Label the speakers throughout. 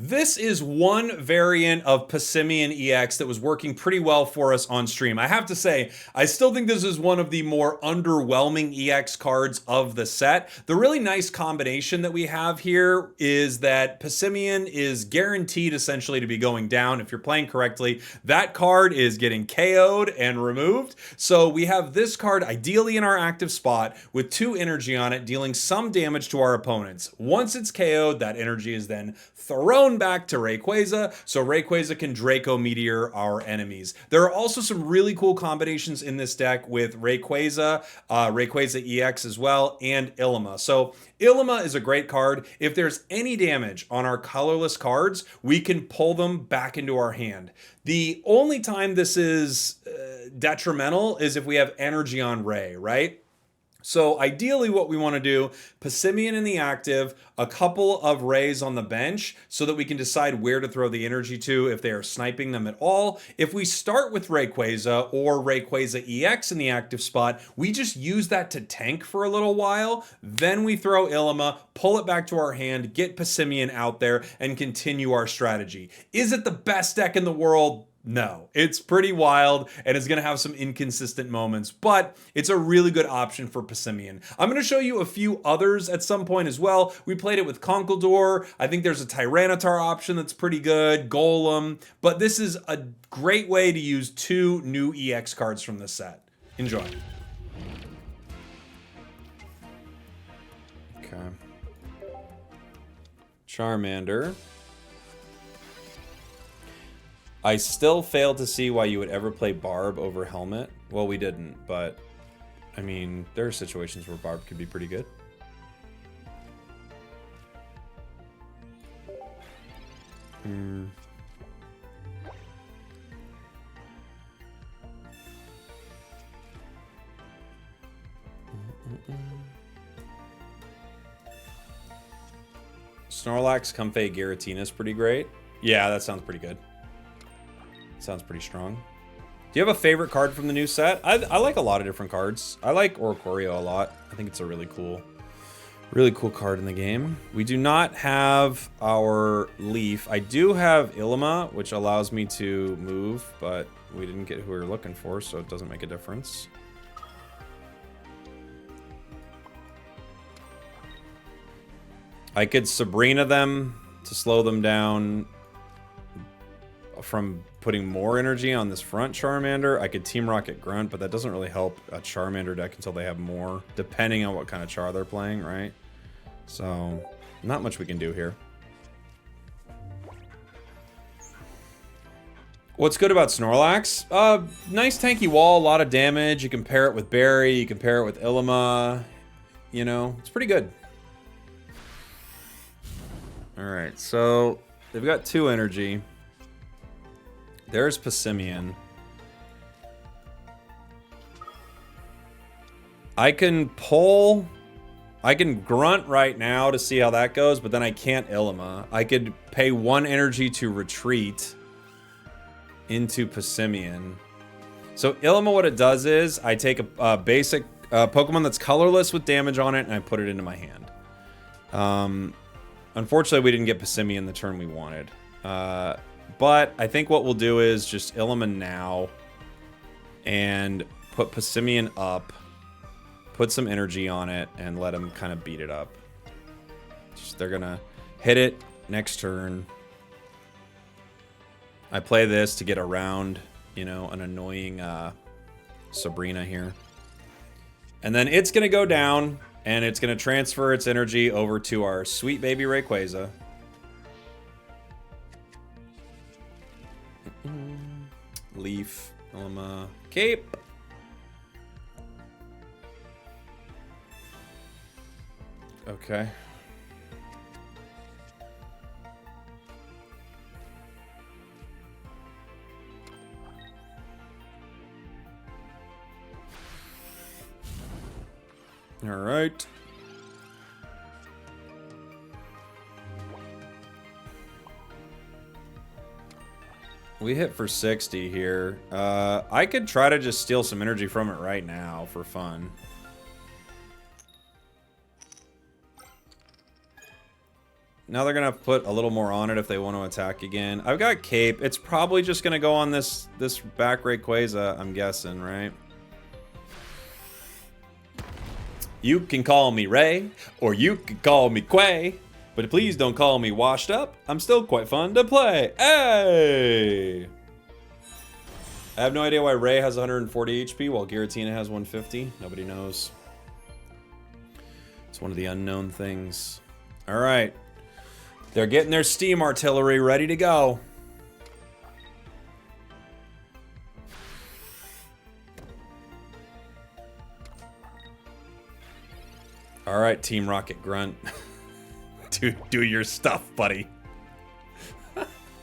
Speaker 1: This is one variant of Passimian EX that was working pretty well for us on stream. I have to say, I still think this is one of the more underwhelming EX cards of the set. The really nice combination that we have here is that Passimian is guaranteed essentially to be going down if you're playing correctly. That card is getting KO'd and removed. So we have this card ideally in our active spot with 2 energy on it, dealing some damage to our opponents. Once it's KO'd, that energy is then thrown back to Rayquaza, so Rayquaza can Draco Meteor our enemies. There are also some really cool combinations in this deck with Rayquaza, Rayquaza EX as well, and Ilima. So Ilima is a great card. If there's any damage on our colorless cards, we can pull them back into our hand. The only time this is detrimental is if we have energy on Ray, right? So ideally what we want to do, Passimian in the active, a couple of Rays on the bench so that we can decide where to throw the energy to if they are sniping them at all. If we start with Rayquaza or Rayquaza EX in the active spot, we just use that to tank for a little while. Then we throw Ilima, pull it back to our hand, get Passimian out there, and continue our strategy. Is it the best deck in the world? No, it's pretty wild and it's going to have some inconsistent moments, but it's a really good option for Passimian. I'm going to show you a few others at some point as well. We played it with Conkeldurr. I think there's a Tyranitar option that's pretty good, Golem, but this is a great way to use 2 new EX cards from this set. Enjoy. Okay. Charmander. I still fail to see why you would ever play Barb over Helmet. Well, we didn't, but I mean, there are situations where Barb could be pretty good. Snorlax, Comfey, Giratina is pretty great. Yeah, that sounds pretty good. Sounds pretty strong. Do you have a favorite card from the new set? I like a lot of different cards. I like Oricorio a lot. I think it's a really cool card in the game. We do not have our Leaf. I do have Ilima, which allows me to move, but we didn't get who we were looking for, so it doesn't make a difference. I could Sabrina them to slow them down from putting more energy on this front Charmander. I could Team Rocket Grunt, but that doesn't really help a Charmander deck until they have more, depending on what kind of Char they're playing, right? So, not much we can do here. What's good about Snorlax? Nice tanky wall, a lot of damage. You can pair it with Barry, you can pair it with Ilima. You know, it's pretty good. Alright, so they've got 2 energy. There's Passimian. I can Grunt right now to see how that goes, but then I can't Ilima. I could pay 1 energy to retreat into Passimian. So Ilima, what it does is I take a basic Pokemon that's colorless with damage on it and I put it into my hand. Unfortunately, we didn't get Passimian the turn we wanted. But I think what we'll do is just Ilima now and put Passimian up, put some energy on it, and let him kind of beat it up. They're going to hit it next turn. I play this to get around, you know, an annoying Sabrina here. And then it's going to go down, and it's going to transfer its energy over to our sweet baby Rayquaza. Leaf, Ilima, Cape. Okay. All right. We hit for 60 here. I could try to just steal some energy from it right now for fun. Now they're gonna put a little more on it if they want to attack again. I've got Cape. It's probably just gonna go on this back Rayquaza, I'm guessing, right? You can call me Ray, or you can call me Quay, but please don't call me washed up. I'm still quite fun to play. Hey! I have no idea why Ray has 140 HP while Giratina has 150. Nobody knows. It's one of the unknown things. All right. They're getting their steam artillery ready to go. All right, Team Rocket Grunt. do your stuff, buddy.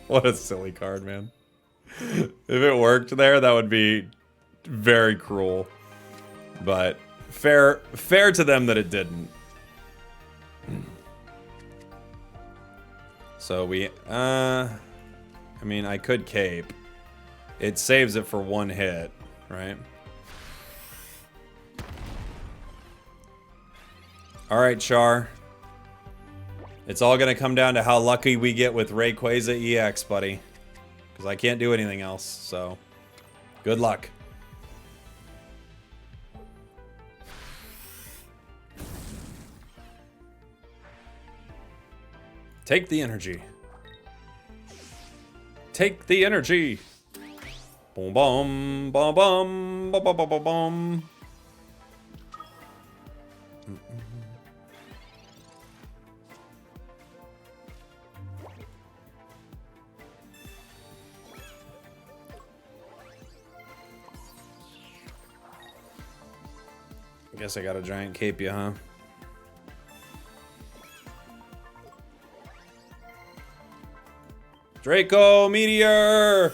Speaker 1: What a silly card, man. If it worked there, that would be very cruel. But fair to them that it didn't. So we, I mean, I could Cape. It saves it for one hit, right? All right, Char. It's all gonna come down to how lucky we get with Rayquaza EX, buddy. Because I can't do anything else, so good luck. Take the energy. Take the energy. Boom, boom, boom, boom, boom, boom, boom, boom. I guess I got a giant cape, huh? Draco Meteor!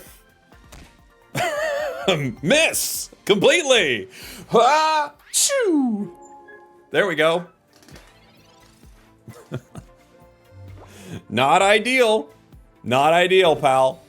Speaker 1: Miss! Completely! Ah! Shoo! There we go. Not ideal. Not ideal, pal.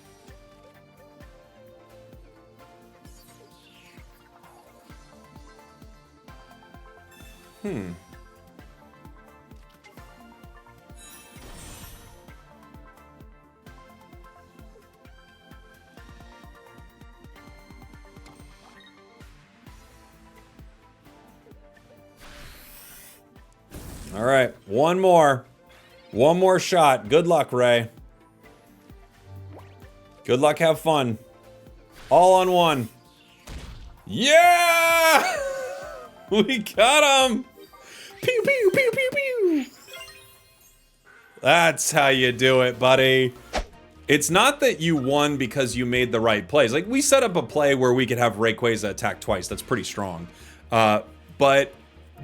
Speaker 1: All right, one more. One more shot. Good luck, Ray. Good luck, have fun. All on one. Yeah! We got him! Pew, pew, pew, pew, pew! That's how you do it, buddy. It's not that you won because you made the right plays. Like, we set up a play where we could have Rayquaza attack twice. That's pretty strong. But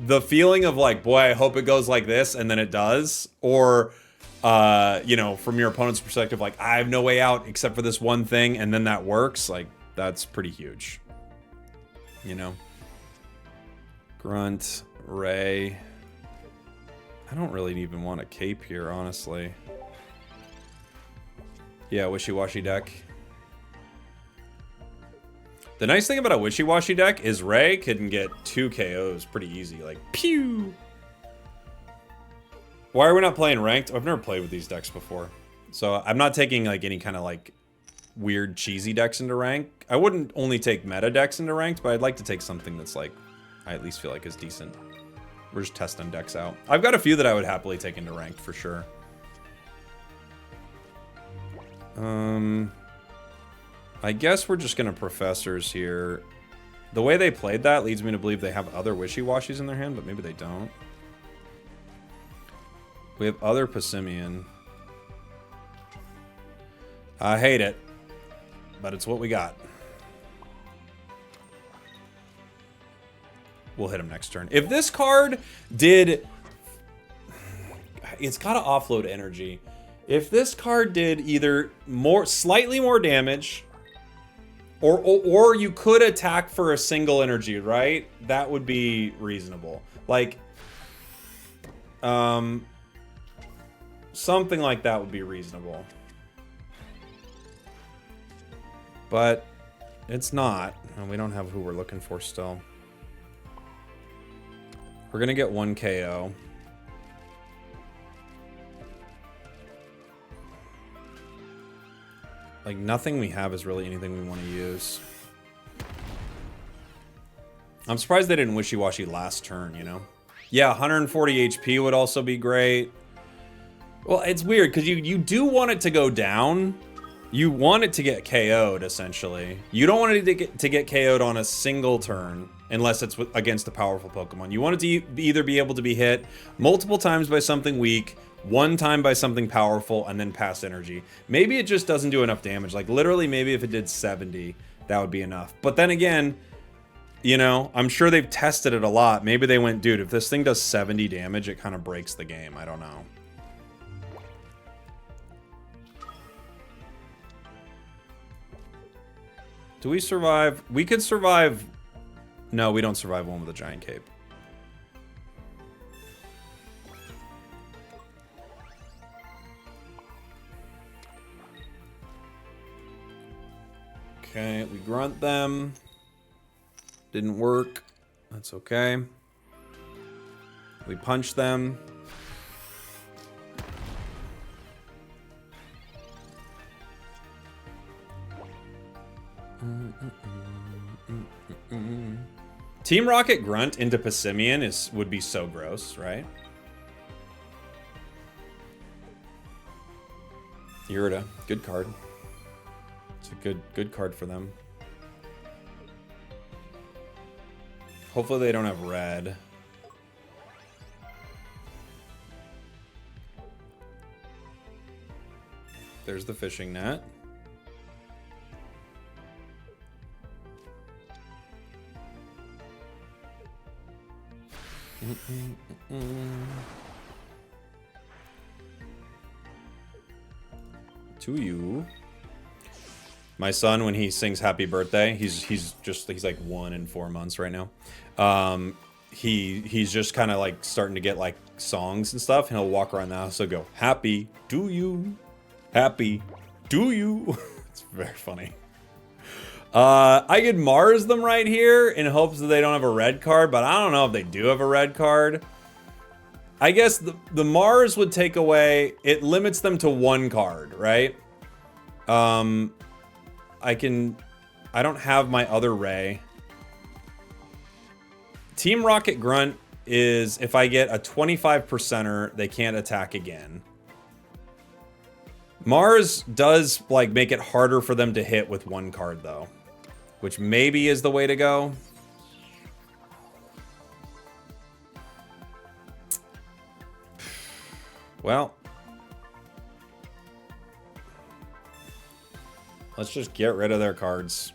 Speaker 1: the feeling of like, boy, I hope it goes like this, and then it does. Or, you know, from your opponent's perspective, like, I have no way out except for this one thing, and then that works. Like, that's pretty huge. You know? Grunt, Ray. I don't really even want a cape here, honestly. Yeah, wishy-washy deck. The nice thing about a wishy-washy deck is Ray can get 2 KOs pretty easy. Like, pew! Why are we not playing ranked? I've never played with these decks before. So I'm not taking like any kind of like weird cheesy decks into rank. I wouldn't only take meta decks into ranked, but I'd like to take something that's like, I at least feel like is decent. We're just testing decks out. I've got a few that I would happily take into ranked for sure. I guess we're just gonna Professors here. The way they played that leads me to believe they have other wishy-washies in their hand, but maybe they don't. We have other Passimian. I hate it, but it's what we got. We'll hit him next turn. If this card did... It's got to offload energy. If this card did either slightly more damage, or you could attack for a single energy, right? That would be reasonable. Like, something like that would be reasonable. But it's not, and we don't have who we're looking for still. We're gonna get 1 KO. Like, nothing we have is really anything we want to use. I'm surprised they didn't wishy-washy last turn, you know? Yeah, 140 HP would also be great. Well, it's weird, because you do want it to go down. You want it to get KO'd, essentially. You don't want it to get KO'd on a single turn, unless it's against a powerful Pokemon. You want it to either be able to be hit multiple times by something weak, one time by something powerful, and then pass energy. Maybe it just doesn't do enough damage. Like, literally, maybe if it did 70, that would be enough. But then again, you know, I'm sure they've tested it a lot. Maybe they went, dude, if this thing does 70 damage, it kind of breaks the game. I don't know. Do we survive? We could survive. No, we don't survive one with a giant cape. Okay, we grunt them. Didn't work. That's okay. We punch them. Team Rocket Grunt into Passimian would be so gross, right? Irida, good card. It's a good card for them. Hopefully they don't have red. There's the fishing net. To you. My son, when he sings happy birthday, he's like 1 in 4 months right now. He's just kind of like starting to get like songs and stuff, and he'll walk around the house and go, happy do you, happy do you. It's very funny. I could Mars them right here in hopes that they don't have a red card, but I don't know if they do have a red card. I guess the Mars would take away, it limits them to 1 card, right? I don't have my other Ray. Team Rocket Grunt is, if I get a 25%er, they can't attack again. Mars does, like, make it harder for them to hit with 1 card, though. Which maybe is the way to go. Well. Let's just get rid of their cards.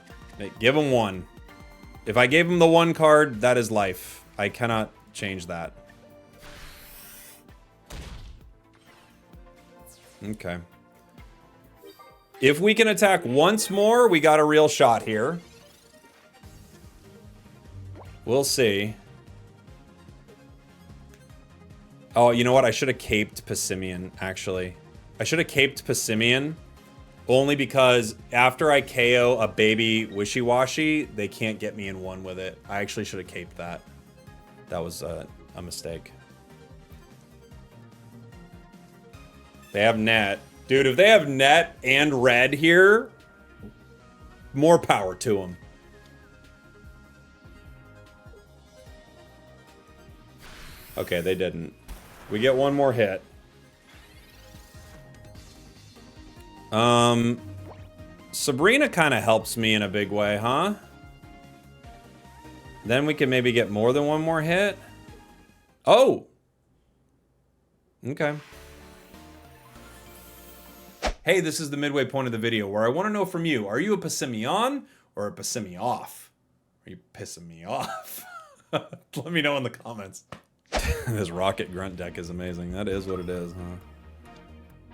Speaker 1: Give them 1. If I gave them the 1 card, that is life. I cannot change that. Okay. If we can attack once more, we got a real shot here. We'll see. Oh, you know what? I should have caped Passimian, actually. I should have caped Passimian. Only because after I KO a baby Wishy-Washy, they can't get me in 1 with it. I actually should have caped that. That was a mistake. They have net. Dude, if they have net and red here, more power to them. Okay, they didn't. We get 1 more hit. Sabrina kind of helps me in a big way, huh? Then we can maybe get more than 1 more hit. Oh! Okay. Hey, this is the midway point of the video where I want to know from you, are you a Passimian or a Passimioff? Are you pissing me off? Let me know in the comments. This Rocket Grunt deck is amazing. That is what it is, huh?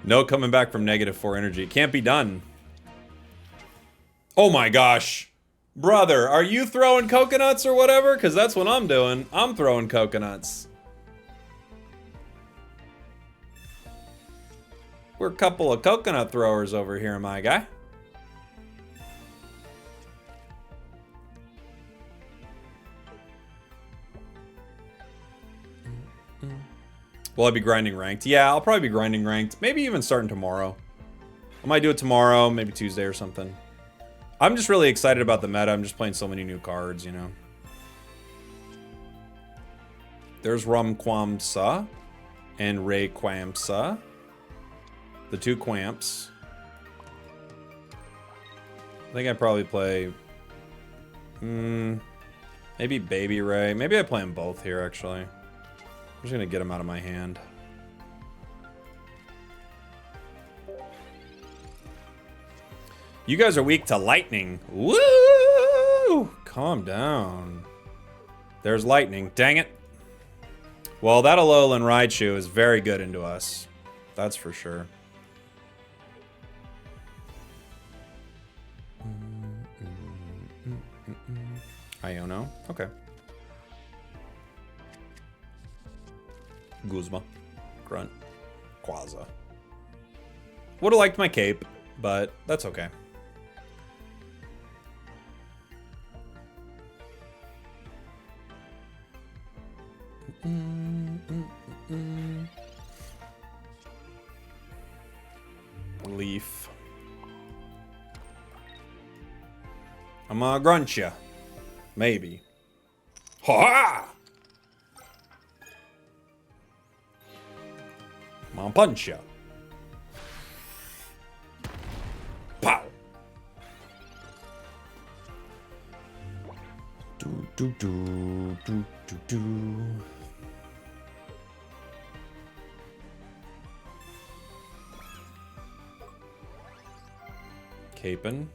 Speaker 1: No coming back from -4 energy. Can't be done. Oh my gosh. Brother, are you throwing coconuts or whatever? Because that's what I'm doing. I'm throwing coconuts. We're a couple of coconut throwers over here, my guy. Will I be grinding ranked? Yeah, I'll probably be grinding ranked. Maybe even starting tomorrow. I might do it tomorrow, maybe Tuesday or something. I'm just really excited about the meta. I'm just playing so many new cards, you know. There's Rayquaza and Rayquaza. The two Quamps. I think I'd probably play... maybe Baby Ray. Maybe I play them both here, actually. I'm just going to get them out of my hand. You guys are weak to lightning. Woo! Calm down. There's lightning. Dang it. Well, that Alolan Raichu is very good into us. That's for sure. Iono. Okay. Guzma. Grunt. Quaza. Would have liked my cape, but that's okay. Leaf. I'm gonna grunt ya. Maybe. Ha! I'm gonna punch ya. Pow! Do do do do do do. Capin.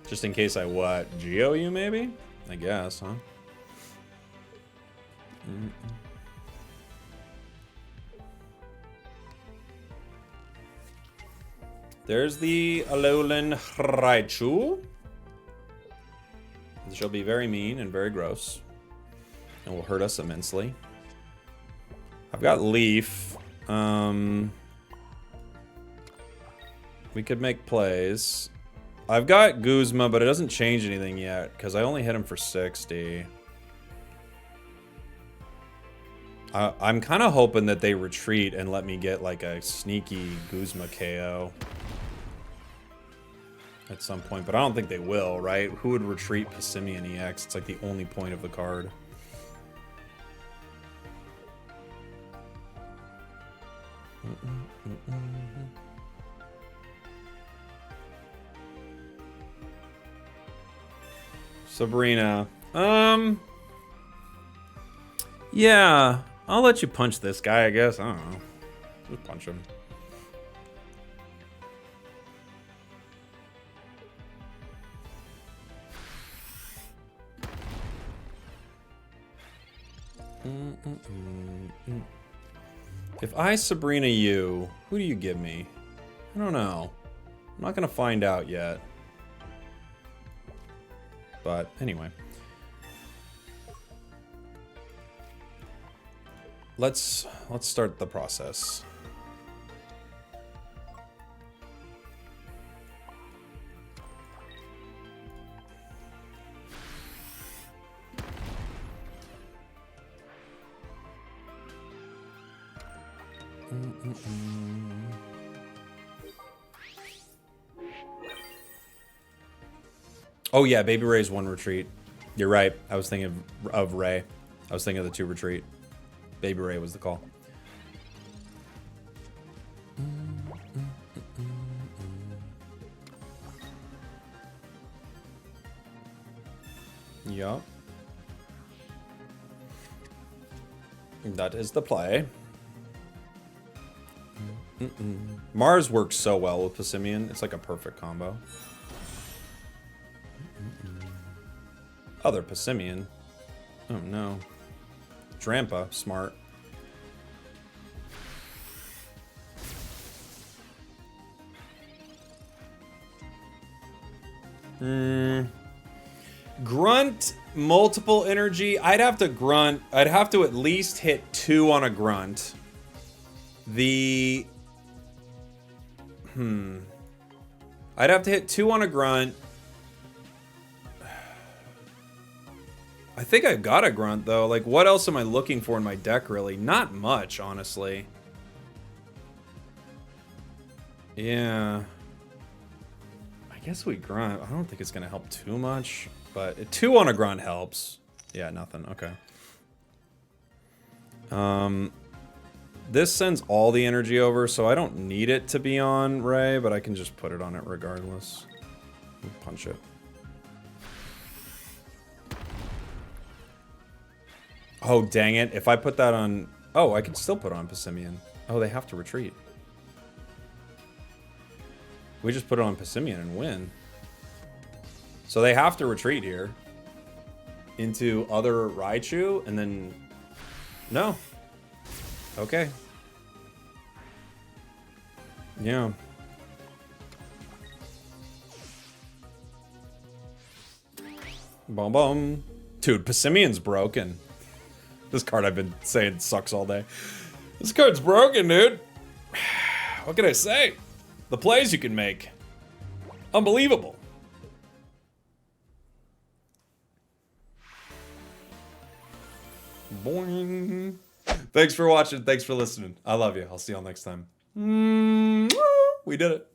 Speaker 1: Just in case I what? Geo you maybe? I guess, huh? There's the Alolan Raichu. This shall be very mean and very gross. And will hurt us immensely. I've got Leaf. We could make plays. I've got Guzma, but it doesn't change anything yet, because I only hit him for 60. I'm kind of hoping that they retreat and let me get like a sneaky Guzma KO at some point, but I don't think they will, right? Who would retreat Passimian EX? It's like the only point of the card. Sabrina. Yeah, I'll let you punch this guy, I guess. I don't know. Just punch him. If I Sabrina you, who do you give me? I don't know. I'm not gonna find out yet. But anyway. Let's start the process. Oh yeah, Baby Ray's one retreat. You're right. I was thinking of Ray. I was thinking of the 2 retreat. Baby Ray was the call. Yup. That is the play. Mars works so well with Passimian. It's like a perfect combo. Other Passimian. Oh no. Drampa, smart. Grunt, multiple energy. I'd have to grunt. I'd have to at least hit 2 on a grunt. I'd have to hit 2 on a grunt. I think I've got a grunt, though. Like, what else am I looking for in my deck, really? Not much, honestly. Yeah. guess we grunt. I don't think it's gonna help too much, but 2 on a grunt helps. Yeah, nothing. Okay. This sends all the energy over, so I don't need it to be on Ray, but I can just put it on it regardless. Punch it. Oh, dang it. If I put that on... Oh, I can still put on Passimian. Oh, they have to retreat. We just put it on Passimian and win. So they have to retreat here. Into other Raichu, and then... No. Okay. Yeah. Boom, boom. Dude, Passimian's broken. This card I've been saying sucks all day. This card's broken, dude. What can I say? The plays you can make. Unbelievable. Boing. Thanks for watching. Thanks for listening. I love you. I'll see y'all next time. We did it.